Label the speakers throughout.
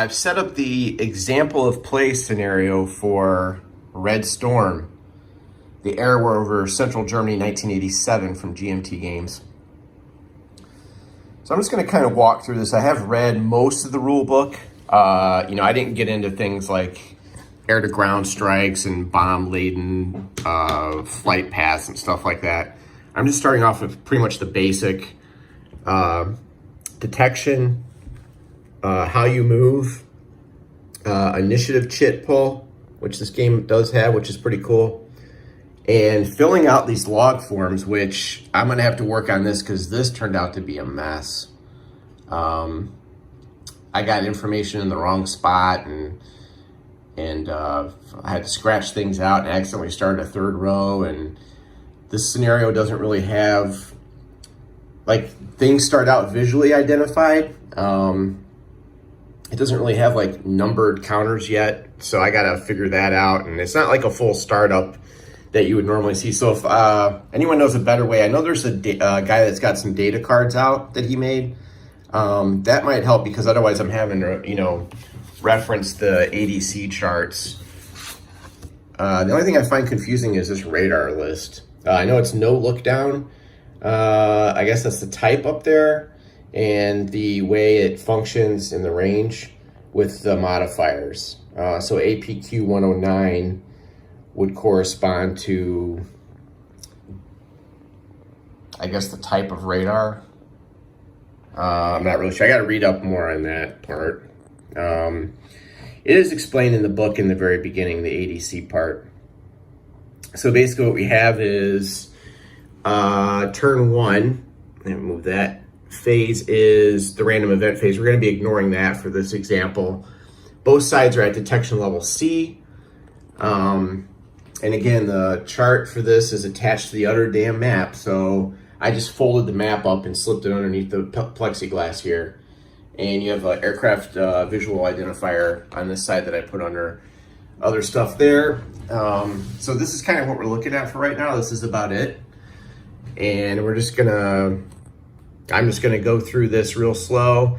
Speaker 1: I've set up the example of play scenario for Red Storm, the Air War over Central Germany 1987 from GMT Games. So I'm just going to kind of walk through this. I have read most of the rule book. I didn't get into things like air-to-ground strikes and bomb-laden flight paths and stuff like that. I'm just starting off with pretty much the basic detection, how you move, initiative chit pull, which this game does have, which is pretty cool, and filling out these log forms, which I'm going to have to work on this because this turned out to be a mess. I got information in the wrong spot, and I had to scratch things out and accidentally started a third row, and this scenario doesn't really have, like, things start out visually identified. It doesn't really have like numbered counters yet, so I gotta figure that out, and it's not like a full startup that you would normally see. So if anyone knows a better way, I know there's a guy that's got some data cards out that he made. That might help, because otherwise I'm having to, reference the ADC charts. The only thing I find confusing is this radar list. I know it's no look down. I guess that's the type up there, and the way it functions in the range with the modifiers. So APQ 109 would correspond to, I guess, the type of radar. I'm not really sure. I got to read up more on that part. It is explained in the book in the very beginning, the ADC part. So basically what we have is turn one, let me move that. Phase is the random event phase. We're going to be ignoring that for this example. Both sides are at detection level C. And again, the chart for this is attached to the other damn map. So I just folded the map up and slipped it underneath the plexiglass here. And you have an aircraft visual identifier on this side that I put under other stuff there. So this is kind of what we're looking at for right now. This is about it. And I'm just gonna go through this real slow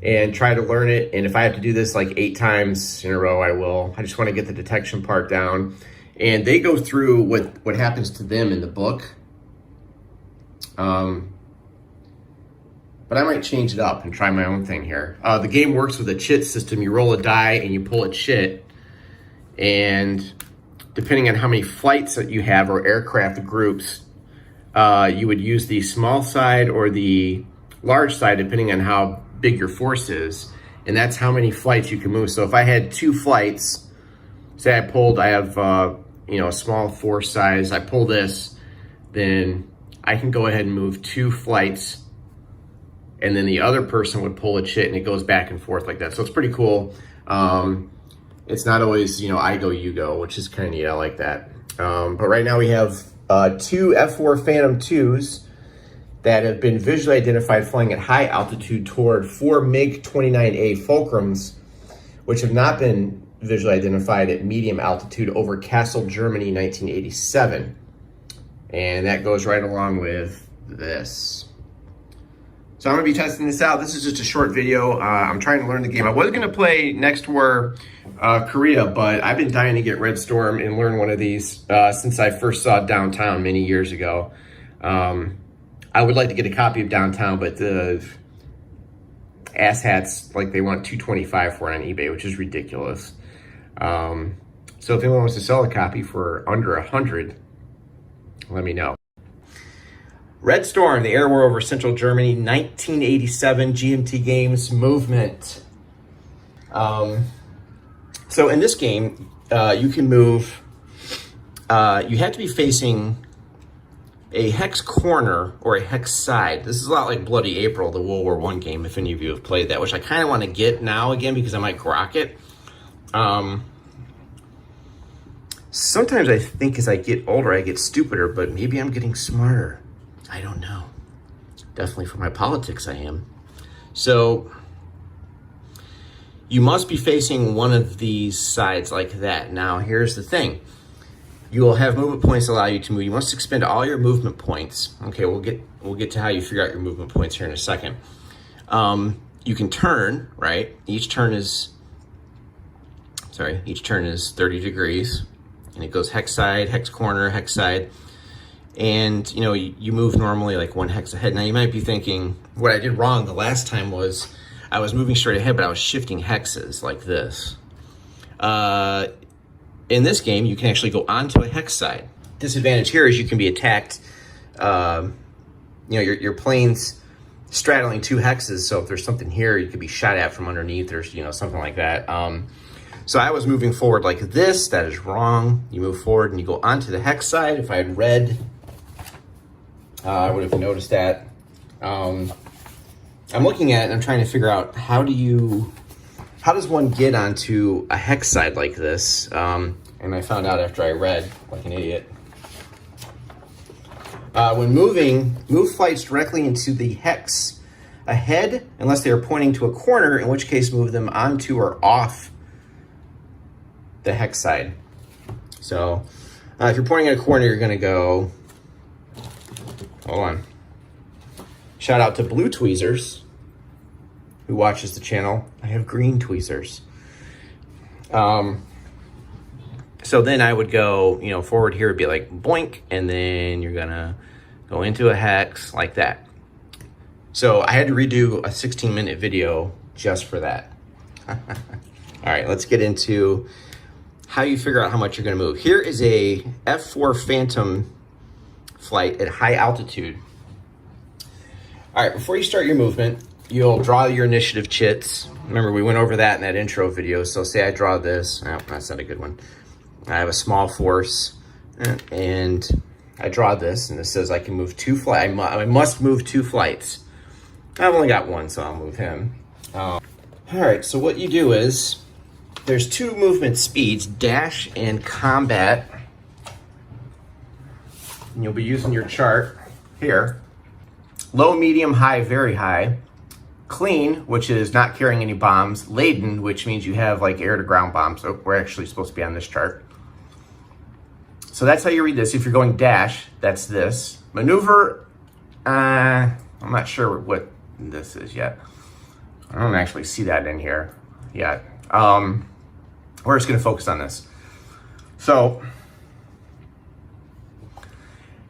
Speaker 1: and try to learn it. And if I have to do this like 8 times in a row, I will. I just want to get the detection part down. And they go through what happens to them in the book. But I might change it up and try my own thing here. The game works with a chit system. You roll a die and you pull a chit. And depending on how many flights that you have or aircraft groups, you would use the small side or the large side, depending on how big your force is. And that's how many flights you can move. So if I had 2 flights, say I have a small force size, I pull this, then I can go ahead and move 2 flights, and then the other person would pull a chit, and it goes back and forth like that. So it's pretty cool. It's not always, I go, you go, which is kind of neat. I like that. But right now we have 2 F4 Phantom 2s that have been visually identified flying at high altitude toward 4 MiG-29A Fulcrums, which have not been visually identified at medium altitude over Kassel, Germany, 1987. And that goes right along with this. So I'm gonna be testing this out. This is just a short video. I'm trying to learn the game. I was gonna play Next War Korea, but I've been dying to get Red Storm and learn one of these since I first saw Downtown many years ago. I would like to get a copy of Downtown, but the asshats, like, they want $225 for it on eBay, which is ridiculous. So if anyone wants to sell a copy for under $100, let me know. Red Storm, the Air War over Central Germany, 1987 GMT Games movement. So in this game, you can move, you have to be facing a hex corner or a hex side. This is a lot like Bloody April, the World War I game, if any of you have played that, which I kind of want to get now again because I might grok it. Sometimes I think as I get older, I get stupider, but maybe I'm getting smarter. I don't know. Definitely for my politics, I am. So you must be facing one of these sides like that. Now, here's the thing. You will have movement points that allow you to move. You must expend all your movement points. Okay, we'll get to how you figure out your movement points here in a second. You can turn, right? Each turn is sorry, each turn is 30 degrees, and it goes hex side, hex corner, hex side. And you know, you move normally like 1 hex ahead. Now you might be thinking, what I did wrong the last time was I was moving straight ahead, but I was shifting hexes like this. In this game, you can actually go onto a hex side. Disadvantage here is you can be attacked, you know, your plane's straddling 2 hexes, so if there's something here, you could be shot at from underneath or, you know, something like that. So I was moving forward like this. That is wrong. You move forward and you go onto the hex side. If I had read, I would have noticed that. I'm looking at it and I'm trying to figure out how does one get onto a hex side like this? And I found out after I read like an idiot. When moving, move flights directly into the hex ahead unless they are pointing to a corner, in which case move them onto or off the hex side. So if you're pointing at a corner, you're gonna go, hold on. Shout out to Blue Tweezers, who watches the channel. I have green tweezers. So then I would go, you know, forward here would be like boink, and then you're gonna go into a hex like that. So I had to redo a 16-minute video just for that. All right, let's get into how you figure out how much you're gonna move. Here is a F4 Phantom flight at high altitude. All right, before you start your movement, you'll draw your initiative chits. Remember, we went over that in that intro video. So say I draw this. Oh, that's not a good one. I have a small force, and I draw this, and it says I can move 2 flights. I must move 2 flights. I've only got 1, so I'll move him. All right, so what you do is, there's 2 movement speeds, dash and combat. And you'll be using your chart here. Low, medium, high, very high. Clean, which is not carrying any bombs. Laden, which means you have like air to ground bombs. So we're actually supposed to be on this chart. So that's how you read this. If you're going dash, that's this. Maneuver, I'm not sure what this is yet. I don't actually see that in here yet. We're just gonna focus on this. So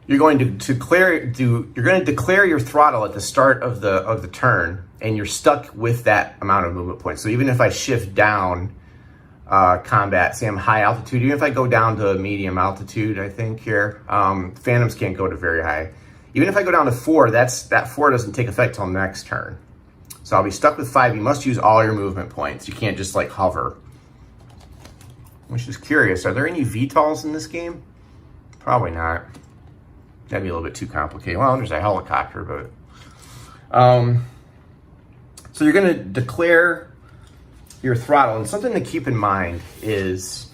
Speaker 1: you're going to declare your throttle at the start of the turn, and you're stuck with that amount of movement points. So even if I shift down combat, say I'm high altitude, even if I go down to medium altitude, I think here, Phantoms can't go to very high. Even if I go down to 4, that 4 doesn't take effect till next turn. So I'll be stuck with 5. You must use all your movement points. You can't just like hover. Which is curious. Are there any VTOLs in this game? Probably not. That'd be a little bit too complicated. Well, there's a helicopter, but... So you're gonna declare your throttle, and something to keep in mind is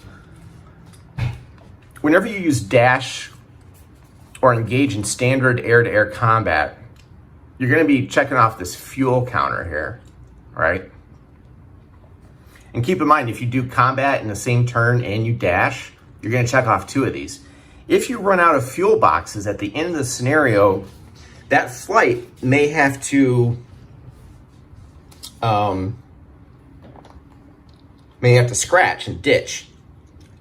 Speaker 1: whenever you use dash or engage in standard air-to-air combat, you're gonna be checking off this fuel counter here, right? And keep in mind, if you do combat in the same turn and you dash, you're gonna check off 2 of these. If you run out of fuel boxes at the end of the scenario, that flight may have to scratch and ditch.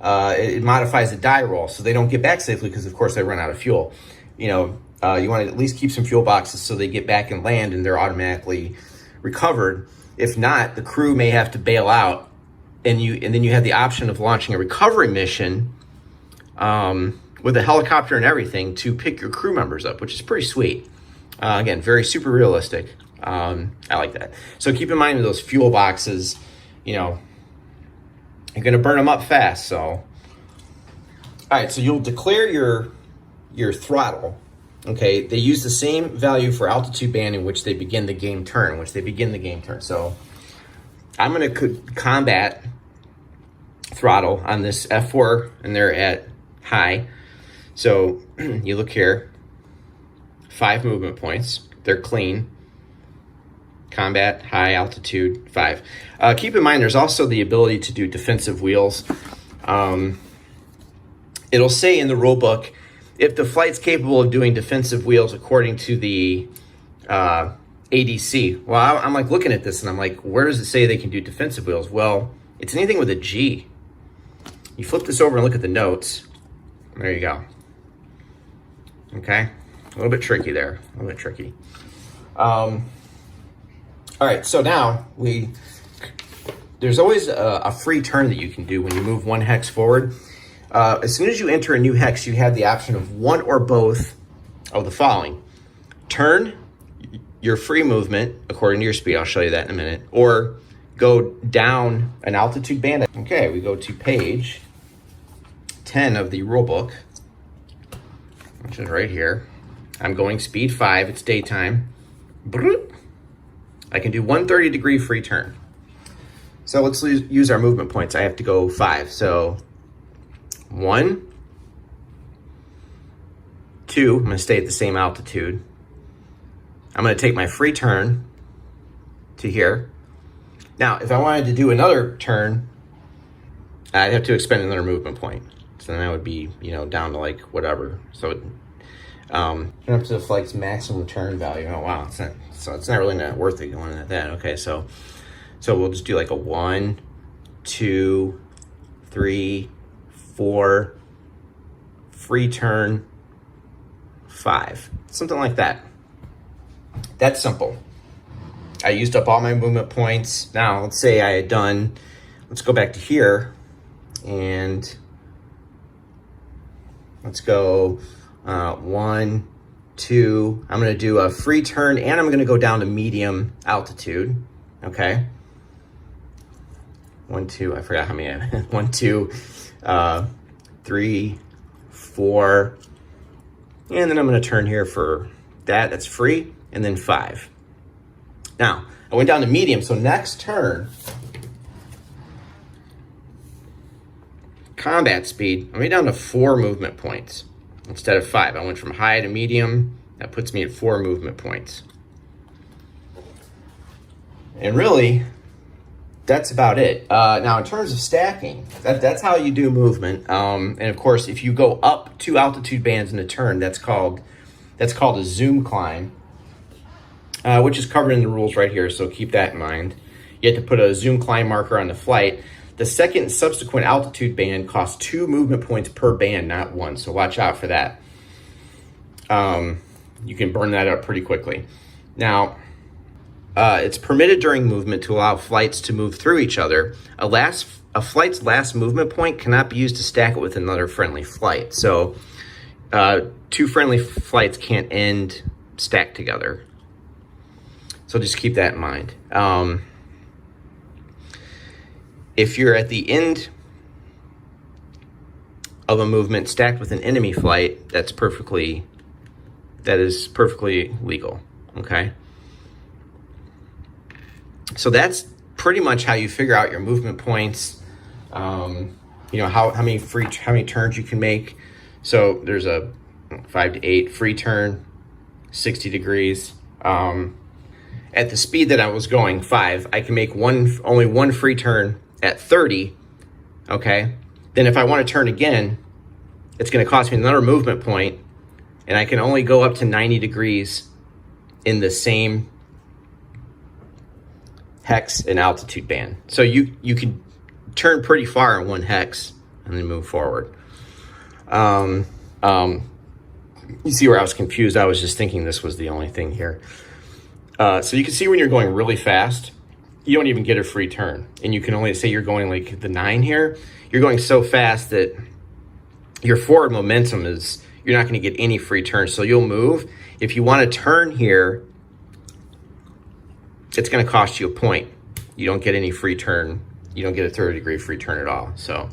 Speaker 1: It modifies the die roll so they don't get back safely because, of course, they run out of fuel. You know, you want to at least keep some fuel boxes so they get back and land and they're automatically recovered. If not, the crew may have to bail out, and then you have the option of launching a recovery mission with a helicopter and everything to pick your crew members up, which is pretty sweet. Again, very super realistic. I like that. So keep in mind those fuel boxes, you know, you're gonna burn them up fast. So, all right, so you'll declare your throttle. Okay, they use the same value for altitude band in which they begin the game turn, So I'm gonna combat throttle on this F4, and they're at high. So you look here, 5 movement points. They're clean. Combat, high altitude, 5. Keep in mind, there's also the ability to do defensive wheels. It'll say in the rule book, if the flight's capable of doing defensive wheels according to the ADC. Well, I'm like looking at this and I'm like, where does it say they can do defensive wheels? Well, it's anything with a G. You flip this over and look at the notes. There you go. Okay, a little bit tricky there, a little bit tricky. All right, so now there's always a free turn that you can do when you move one hex forward. As soon as you enter a new hex, you have the option of one or both of the following. Turn your free movement according to your speed, I'll show you that in a minute, or go down an altitude band. Okay, we go to page 10 of the rule book, which is right here. I'm going speed 5, it's daytime. I can do 130-degree free turn. So let's use our movement points. I have to go 5. So 1, 2, I'm gonna stay at the same altitude. I'm gonna take my free turn to here. Now, if I wanted to do another turn, I'd have to expend another movement point. So then that would be, you know, down to like whatever. So turn up to the flight's maximum turn value. Oh wow, it's not really not worth it going at that. Okay, so we'll just do like a 1, 2, 3, 4, free turn, 5, something like that. That's simple. I used up all my movement points. Now let's say I had done, let's go back to here and let's go 1, 2, I'm gonna do a free turn and I'm gonna go down to medium altitude, okay? 1, 2, I forgot how many I had. 1, 2, 3, 4, and then I'm gonna turn here for that's free, and then 5. Now, I went down to medium, so next turn, combat speed, I went down to 4 movement points instead of 5. I went from high to medium. That puts me at 4 movement points. And really, that's about it. Now, in terms of stacking, that's how you do movement. And of course, if you go up 2 altitude bands in a turn, that's called a zoom climb, which is covered in the rules right here. So keep that in mind. You have to put a zoom climb marker on the flight. The second subsequent altitude band costs 2 movement points per band, not 1. So watch out for that. You can burn that up pretty quickly. Now, it's permitted during movement to allow flights to move through each other. A flight's last movement point cannot be used to stack it with another friendly flight. So 2 friendly flights can't end stacked together. So just keep that in mind. If you're at the end of a movement stacked with an enemy flight, that is perfectly legal, okay? So that's pretty much how you figure out your movement points. You know, how many turns you can make. So there's a 5 to 8 free turn, 60 degrees. At the speed that I was going, 5, I can make only one free turn at 30, okay? Then if I want to turn again, it's going to cost me another movement point, and I can only go up to 90 degrees in the same hex and altitude band. So you can turn pretty far in one hex and then move forward. You see where I was confused. I was just thinking this was the only thing here. So you can see when you're going really fast, you don't even get a free turn. And you can only say you're going like the 9 here. You're going so fast that your forward momentum is, you're not going to get any free turns. So you'll move. If you want to turn here, it's going to cost you a point. You don't get any free turn. You don't get a 30-degree free turn at all. So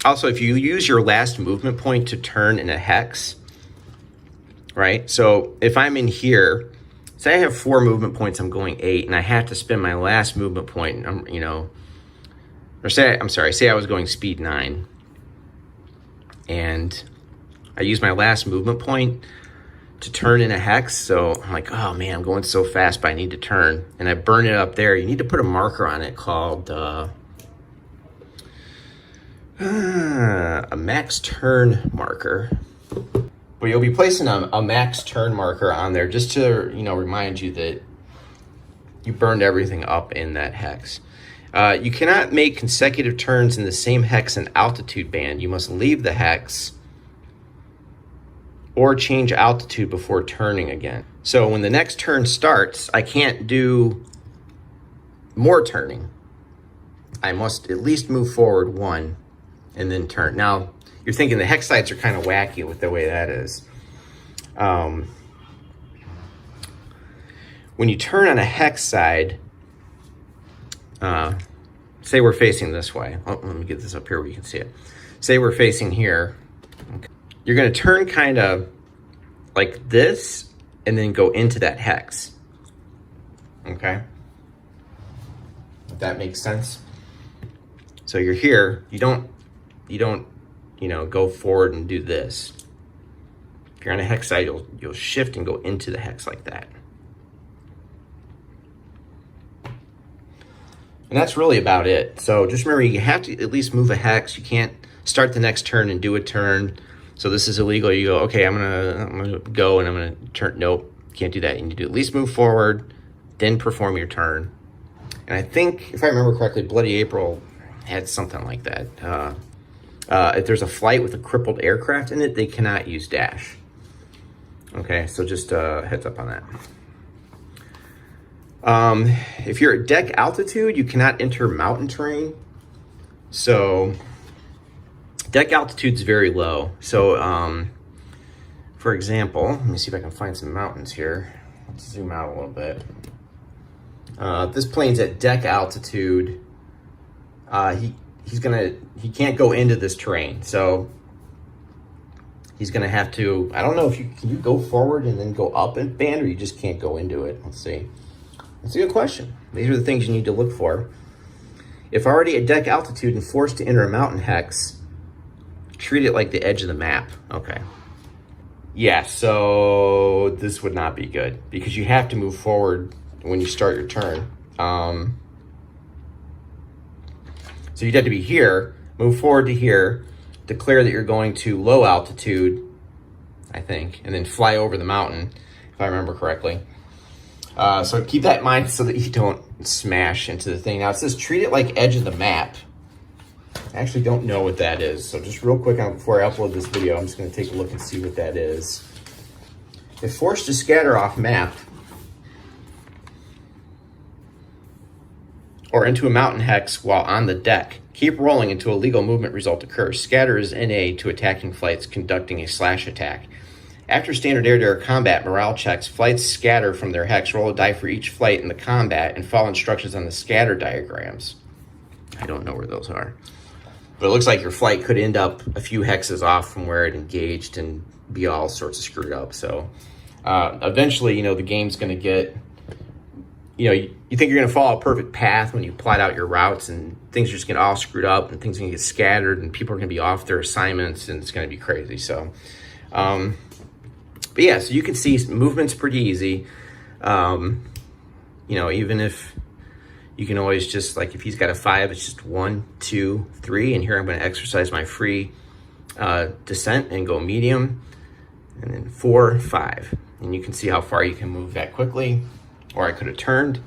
Speaker 1: also, if you use your last movement point to turn in a hex, right? So if I'm in here, say I have 4 movement points, I'm going 8, and I have to spend my last movement point, you know, or say I was going speed 9, and I use my last movement point to turn in a hex. So I'm like, oh man, I'm going so fast, but I need to turn, and I burn it up there. You need to put a marker on it called a max turn marker. But you'll be placing a max turn marker on there just to, you know, remind you that you burned everything up in that hex. You cannot make consecutive turns in the same hex and altitude band. You must leave the hex or change altitude before turning again. So when the next turn starts, I can't do more turning. I must at least move forward one and then turn. Now, you're thinking the hex sides are kind of wacky with the way that is. When you turn on a hex side, say we're facing this way. Oh, let me get this up here where you can see it. Say we're facing here. Okay. You're going to turn kind of like this and then go into that hex. Okay? If that makes sense. So you're here, you don't, go forward and do this. If you're on a hex side, you'll shift and go into the hex like that. And that's really about it. So just remember, you have to at least move a hex. You can't start the next turn and do a turn. So this is illegal. You go, okay, I'm gonna go and I'm gonna turn. Nope, can't do that. You need to at least move forward, then perform your turn. And I think, if I remember correctly, Bloody April had something like that. If there's a flight with a crippled aircraft in it, they cannot use dash. Okay, so just heads up on that. If you're at deck altitude, you cannot enter mountain terrain. So deck altitude is very low. So for example, let me see if I can find some mountains here. Let's zoom out a little bit. This plane's at deck altitude. He can't go into this terrain. So he's gonna have to, I don't know if can you go forward and then go up in band, or you just can't go into it? Let's see. That's a good question. These are the things you need to look for. If already at deck altitude and forced to enter a mountain hex, treat it like the edge of the map. Okay. Yeah, so this would not be good because you have to move forward when you start your turn. So you'd have to be here, move forward to here, declare that you're going to low altitude, I think, and then fly over the mountain, if I remember correctly. So keep that in mind so that you don't smash into the thing. Now it says treat it like edge of the map. I actually don't know what that is. So just real quick before I upload this video, I'm just going to take a look and see what that is. If forced to scatter off map or into a mountain hex while on the deck, keep rolling until a legal movement result occurs. Scatter is NA to attacking flights conducting a slash attack. After standard air-to-air combat morale checks, flights scatter from their hex, roll a die for each flight in the combat, and follow instructions on the scatter diagrams. I don't know where those are. But it looks like your flight could end up a few hexes off from where it engaged and be all sorts of screwed up. So eventually, the game's going to get, you think you're going to follow a perfect path when you plot out your routes, and things are just going to all screwed up and things are going to get scattered and people are going to be off their assignments and it's going to be crazy. So, but yeah, so you can see movement's pretty easy. Even if you can always just, like, if he's got a 5, it's just 1, 2, 3. And here I'm going to exercise my free descent and go medium. And then 4, 5. And you can see how far you can move that quickly. Or I could have turned.